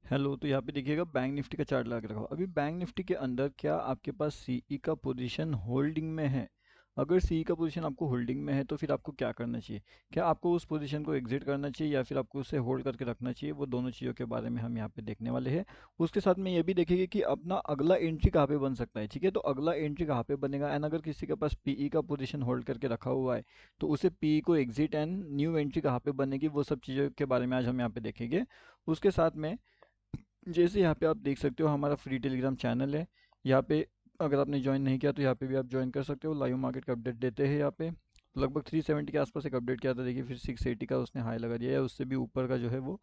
Hello. तो यहाँ पे देखिएगा बैंक निफ्टी का चार्ट लगा के रखा हुआ। अभी बैंक निफ्टी के अंदर क्या आपके पास सीई का पोजीशन होल्डिंग में है? अगर सीई का पोजीशन आपको होल्डिंग में है तो फिर आपको क्या करना चाहिए? क्या आपको उस पोजीशन को एग्जिट करना चाहिए या फिर आपको उसे होल्ड करके रखना चाहिए? वो दोनों चीज़ों के बारे में हम यहाँ पे देखने वाले हैं। उसके साथ में ये भी देखेंगे कि अपना अगला एंट्री कहाँ पे बन सकता है। ठीक है, तो अगला एंट्री कहाँ पे बनेगा, एंड अगर किसी के पास पीई का पोजीशन होल्ड करके रखा हुआ है तो उसे पीई को एग्जिट एंड न्यू एंट्री कहाँ पे बनेगी, वो सब चीज़ों के बारे में आज हम यहाँ पे देखेंगे। उसके साथ में जैसे यहाँ पे आप देख सकते हो हमारा फ्री टेलीग्राम चैनल है। यहाँ पे अगर आपने ज्वाइन नहीं किया तो यहाँ पे भी आप ज्वाइन कर सकते हो। लाइव मार्केट का अपडेट देते हैं यहाँ पे। लगभग 370 के आसपास एक अपडेट किया था, देखिए फिर 680 का उसने हाई लगा दिया है, उससे भी ऊपर का जो है वो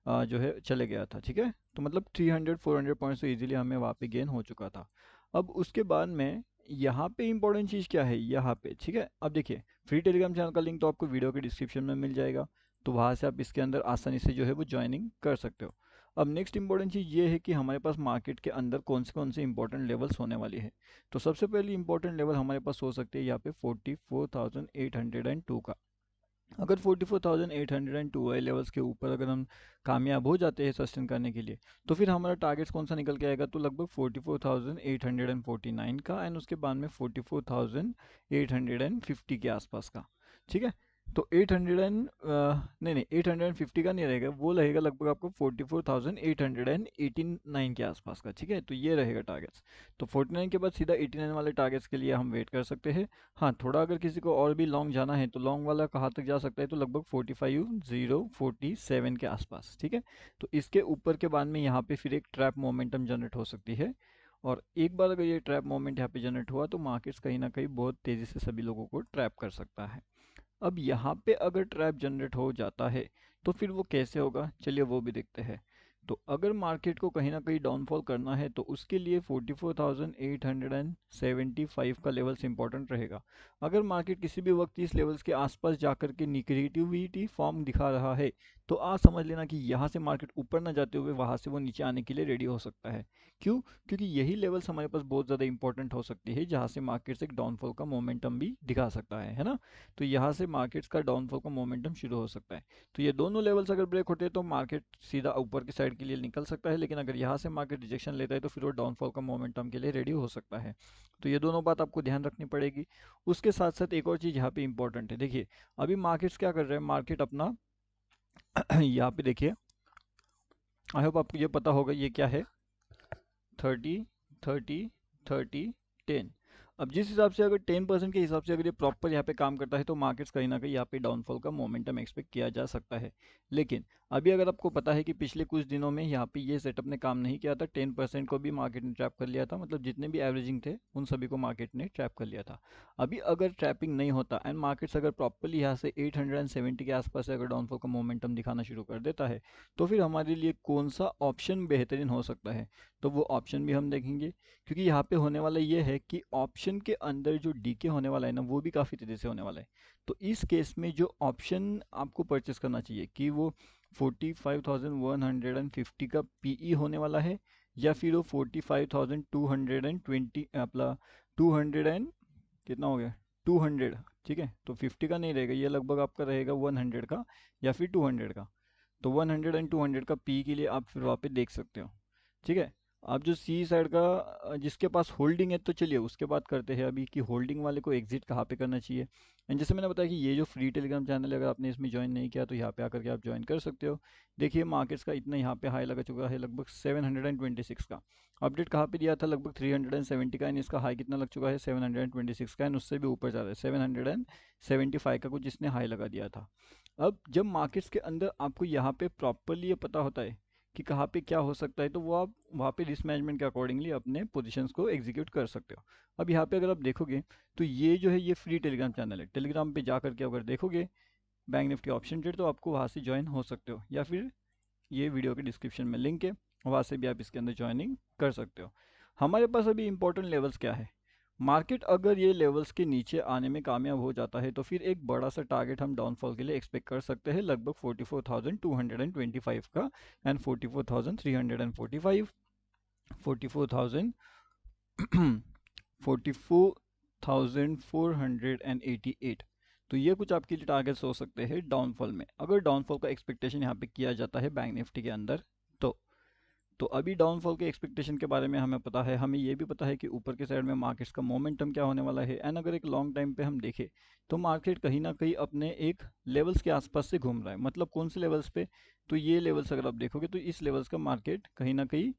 जो है चले गया था। ठीक है, तो मतलब 300-400 पॉइंट्स तो ईजिली हमें वहाँ पे गेन हो चुका था। अब उसके बाद में यहाँ पे इंपॉर्टेंट चीज़ क्या है यहाँ पे, ठीक है। अब देखिए, फ्री टेलीग्राम चैनल का लिंक तो आपको वीडियो के डिस्क्रिप्शन में मिल जाएगा, तो वहाँ से आप इसके अंदर आसानी से जो है वो ज्वाइनिंग कर सकते हो। अब नेक्स्ट इंपॉर्टेंट चीज़ ये है कि हमारे पास मार्केट के अंदर कौन से इंपॉर्टेंट लेवल्स होने वाली है। तो सबसे पहली इंपॉर्टेंट लेवल हमारे पास हो सकती है यहाँ पे 44,802 का। अगर 44,802 वाले लेवल्स के ऊपर अगर हम कामयाब हो जाते हैं सस्टेन करने के लिए, तो फिर हमारा टारगेट्स कौन सा निकल के आएगा, तो लगभग 44,849 का, एंड उसके बाद में 44,850 के आसपास का। ठीक है, तो 800 नहीं नहीं 850 का नहीं रहेगा, वो रहेगा लगभग आपको 44,889 के आसपास का। ठीक है, तो ये रहेगा टारगेट्स। तो 49 के बाद सीधा 89 वाले टारगेट्स के लिए हम वेट कर सकते हैं। हाँ, थोड़ा अगर किसी को और भी लॉन्ग जाना है तो लॉन्ग वाला कहाँ तक जा सकता है, तो लगभग 45,047 के आसपास। ठीक है, तो इसके ऊपर के बाद में यहाँ पे फिर एक ट्रैप मोमेंटम जनरेट हो सकती है। और एक बार अगर ये ट्रैप मोमेंट यहाँ पे जनरेट हुआ तो मार्केट्स कहीं ना कहीं बहुत तेज़ी से सभी लोगों को ट्रैप कर सकता है। अब यहाँ पे अगर ट्रैप जनरेट हो जाता है तो फिर वो कैसे होगा, चलिए वो भी देखते हैं। तो अगर मार्केट को कहीं ना कहीं डाउनफॉल करना है तो उसके लिए 44,875 का लेवल्स इंपॉर्टेंट रहेगा। अगर मार्केट किसी भी वक्त इस लेवल्स के आसपास जाकर के निगेटिविटी फॉर्म दिखा रहा है तो आप समझ लेना कि यहाँ से मार्केट ऊपर ना जाते हुए वहाँ से वो नीचे आने के लिए रेडी हो सकता है। क्यों? क्योंकि यही लेवल्स हमारे पास बहुत ज़्यादा इंपॉर्टेंट हो सकती है जहाँ से मार्केट से एक डाउनफॉल का मोमेंटम भी दिखा सकता है ना। तो यहाँ से मार्केट्स का डाउनफॉल का मोमेंटम शुरू हो सकता है। तो ये दोनों लेवल्स अगर ब्रेक होते हैं तो मार्केट सीधा ऊपर की साइड के लिए निकल सकता है, लेकिन अगर यहाँ से मार्केट रिजेक्शन लेता है तो फिर वो डाउनफॉल का मोमेंटम के लिए रेडी हो सकता है। तो ये दोनों बात आपको ध्यान रखनी पड़ेगी। उसके साथ साथ एक और चीज़ यहाँ पे इंपॉर्टेंट है, देखिए अभी मार्केट्स क्या कर रहे हैं, मार्केट अपना यहाँ पे देखिए, आई होप आपको ये पता होगा ये क्या है, 30 30 30 10। अब जिस हिसाब से अगर 10% के हिसाब से अगर ये प्रॉपर यहाँ पे काम करता है तो मार्केट्स कहीं ना कहीं यहाँ पे डाउनफॉल का मोमेंटम एक्सपेक्ट किया जा सकता है। लेकिन अभी अगर आपको पता है कि पिछले कुछ दिनों में यहाँ पे ये सेटअप ने काम नहीं किया था, 10% को भी मार्केट ने ट्रैप कर लिया था, मतलब जितने भी एवरेजिंग थे उन सभी को मार्केट ने ट्रैप कर लिया था। अभी अगर ट्रैपिंग नहीं होता एंड मार्केट्स अगर प्रॉपरली यहाँ से 870 के आसपास अगर डाउनफॉल का मोमेंटम दिखाना शुरू कर देता है तो फिर हमारे लिए कौन सा ऑप्शन बेहतरीन हो सकता है, तो वो ऑप्शन भी हम देखेंगे। क्योंकि यहाँ पे होने वाला ये है कि ऑप्शन के अंदर जो डीके होने वाला है ना वो भी काफ़ी तेज़ी से होने वाला है। तो इस केस में जो ऑप्शन आपको परचेस करना चाहिए कि वो 45,150 का पीई होने वाला है या फिर वो 45,220 अपना 200 एंड कितना हो गया 200। ठीक है, तो 50 का नहीं रहेगा, ये लगभग आपका रहेगा 100 का या फिर 200 का। तो 100 एंड 200 का पी के लिए आप फिर वहाँ पे देख सकते हो। ठीक है, आप जो सी साइड का जिसके पास होल्डिंग है तो चलिए उसके बात करते हैं अभी कि होल्डिंग वाले को एग्जिट कहाँ पे करना चाहिए। एंड जैसे मैंने बताया कि ये जो फ्री टेलीग्राम चैनल है अगर आपने इसमें ज्वाइन नहीं किया तो यहाँ पे आकर के आप ज्वाइन कर सकते हो। देखिए मार्केट्स का इतना यहाँ पे हाई लगा चुका है लगभग 726 का। अपडेट कहाँ पे दिया था, लगभग 370 का, एंड इसका हाई कितना लग चुका है 726 का, एंड उससे भी ऊपर जा रहा है 775 का कुछ इसने हाई लगा दिया था। अब जब मार्केट्स के अंदर आपको यहाँ पे प्रॉपरली ये पता होता है कि कहाँ पे क्या हो सकता है तो वो आप वहाँ पे रिस्क मैनेजमेंट के अकॉर्डिंगली अपने पोजीशंस को एग्जीक्यूट कर सकते हो। अब यहाँ पे अगर आप देखोगे तो ये जो है ये फ्री टेलीग्राम चैनल है, टेलीग्राम पे जा करके अगर देखोगे बैंक निफ्टी ऑप्शन ट्रेड तो आपको वहाँ से ज्वाइन हो सकते हो, या फिर ये वीडियो के डिस्क्रिप्शन में लिंक है, वहाँ से भी आप इसके अंदर ज्वाइनिंग कर सकते हो। हमारे पास अभी इंपॉर्टेंट लेवल्स क्या है, मार्केट अगर ये लेवल्स के नीचे आने में कामयाब हो जाता है तो फिर एक बड़ा सा टारगेट हम डाउनफॉल के लिए एक्सपेक्ट कर सकते हैं लगभग 44,225 का, एंड 44,345, 44,000 44,488। तो ये कुछ आपके लिए टारगेट्स हो सकते हैं डाउनफॉल में, अगर डाउनफॉल का एक्सपेक्टेशन यहाँ पे किया जाता है बैंक निफ्टी के अंदर तो। तो अभी डाउनफॉल के एक्सपेक्टेशन के बारे में हमें पता है, हमें ये भी पता है कि ऊपर के साइड में मार्केट्स का मोमेंटम क्या होने वाला है। एंड अगर एक लॉन्ग टाइम पे हम देखें तो मार्केट कहीं ना कहीं अपने एक लेवल्स के आसपास से घूम रहा है। मतलब कौन से लेवल्स पे, तो ये लेवल्स अगर आप देखोगे तो इस लेवल्स का मार्केट कहीं ना कहीं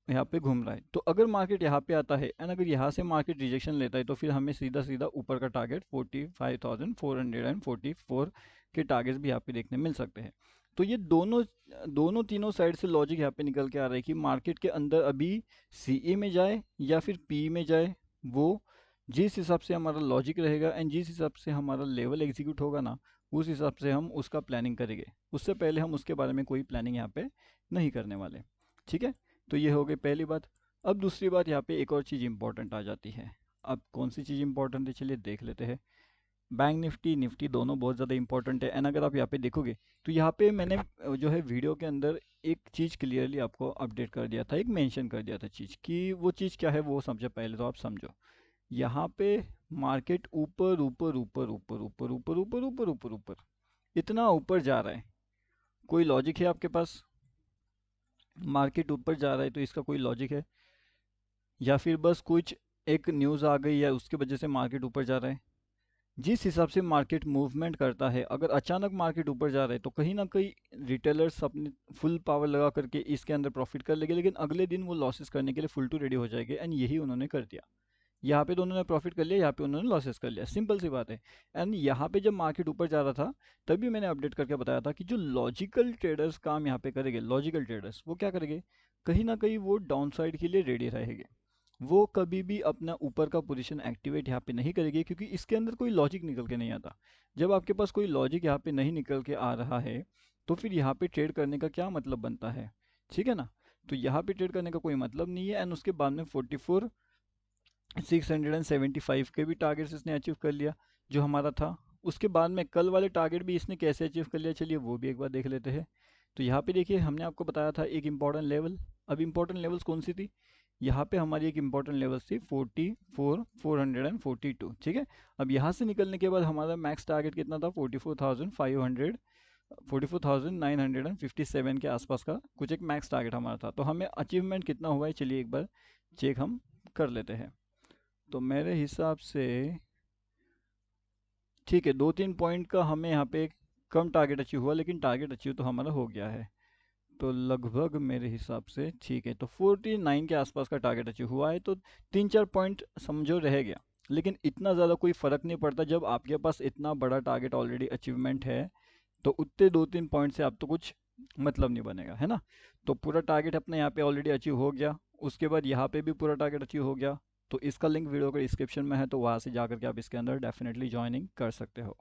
यहाँ पे घूम रहा है। तो अगर मार्केट यहाँ पे आता है एंड अगर यहाँ से मार्केट रिजेक्शन लेता है तो फिर हमें सीधा सीधा ऊपर का टारगेट 45,444 के टारगेट्स भी यहाँ पे देखने मिल सकते हैं। तो ये दोनों दोनों तीनों साइड से लॉजिक यहाँ पे निकल के आ रहा है कि मार्केट के अंदर अभी सीई में जाए या फिर पी में जाए। वो जिस हिसाब से हमारा लॉजिक रहेगा एंड जिस हिसाब से हमारा लेवल एग्जीक्यूट होगा ना, उस हिसाब से हम उसका प्लानिंग करेंगे। उससे पहले हम उसके बारे में कोई प्लानिंग यहाँ पे नहीं करने वाले। ठीक है, तो ये हो गई पहली बात। अब दूसरी बात, यहाँ पे एक और चीज़ इंपॉर्टेंट आ जाती है। अब कौन सी चीज़ इंपॉर्टेंट है, चलिए देख लेते हैं। बैंक निफ्टी निफ्टी दोनों बहुत ज़्यादा इंपॉर्टेंट है। एंड अगर आप यहाँ पे देखोगे तो यहाँ पे मैंने जो है वीडियो के अंदर एक चीज़ क्लियरली आपको अपडेट कर दिया था, एक मेंशन कर दिया था चीज़ कि वो चीज़ क्या है वो समझो। पहले तो आप समझो, यहाँ पे मार्केट ऊपर ऊपर ऊपर ऊपर ऊपर ऊपर ऊपर ऊपर ऊपर ऊपर इतना ऊपर जा रहा है। कोई लॉजिक है आपके पास? मार्केट ऊपर जा रहा है तो इसका कोई लॉजिक है, या फिर बस कुछ एक न्यूज़ आ गई है उसकी वजह से मार्केट ऊपर जा रहा है? जिस हिसाब से मार्केट मूवमेंट करता है, अगर अचानक मार्केट ऊपर जा रहा है तो कहीं ना कहीं रिटेलर्स अपनी फुल पावर लगा करके इसके अंदर प्रॉफिट कर लेंगे, लेकिन अगले दिन वो लॉसेस करने के लिए फुल टू रेडी हो जाएंगे। एंड यही उन्होंने कर दिया। यहाँ पे तो उन्होंने प्रॉफिट कर लिया, यहाँ पे उन्होंने लॉसेस कर लिया, सिंपल सी बात है। एंड यहाँ पे जब मार्केट ऊपर जा रहा था तभी मैंने अपडेट करके बताया था कि जो लॉजिकल ट्रेडर्स काम यहाँ पे करेंगे, लॉजिकल ट्रेडर्स वो क्या करेंगे, कहीं ना कहीं वो डाउन साइड के लिए रेडी रहेंगे। वो कभी भी अपना ऊपर का पोजीशन एक्टिवेट यहाँ पे नहीं करेगी, क्योंकि इसके अंदर कोई लॉजिक निकल के नहीं आता। जब आपके पास कोई लॉजिक यहाँ पे नहीं निकल के आ रहा है तो फिर यहाँ पे ट्रेड करने का क्या मतलब बनता है? ठीक है ना। तो यहाँ पे ट्रेड करने का कोई मतलब नहीं है। एंड उसके बाद में 44,675 के भी टारगेट्स इसने अचीव कर लिया जो हमारा था। उसके बाद में कल वाले टारगेट भी इसने कैसे अचीव कर लिया, चलिए वो भी एक बार देख लेते हैं। तो यहाँ पे देखिए, हमने आपको बताया था एक इंपॉर्टेंट लेवल। अब इंपॉर्टेंट लेवल्स कौन सी थी? यहाँ पे हमारी एक इंपॉर्टेंट लेवल्स थी 44,442। ठीक है, अब यहाँ से निकलने के बाद हमारा मैक्स टारगेट कितना था? 44,500, 44,957 के आसपास का कुछ एक मैक्स टारगेट हमारा था। तो हमें अचीवमेंट कितना हुआ है, चलिए एक बार चेक हम कर लेते हैं। तो मेरे हिसाब से ठीक है, 2-3 पॉइंट का हमें यहाँ पे कम टारगेट अचीव हुआ, लेकिन टारगेट अचीव तो हमारा हो गया है। तो लगभग मेरे हिसाब से ठीक है, तो 49 के आसपास का टारगेट अचीव हुआ है। तो 3-4 पॉइंट समझो रह गया, लेकिन इतना ज़्यादा कोई फ़र्क नहीं पड़ता जब आपके पास इतना बड़ा टारगेट ऑलरेडी अचीवमेंट है। तो उतने 2-3 पॉइंट से आप तो कुछ मतलब नहीं बनेगा, है ना। तो पूरा टारगेट अपने यहाँ पे ऑलरेडी अचीव हो गया, उसके बाद यहाँ पे भी पूरा टारगेट अचीव हो गया। तो इसका लिंक वीडियो के डिस्क्रिप्शन में है, तो वहाँ से जा करके आप इसके अंदर डेफिनेटली ज्वाइनिंग कर सकते हो।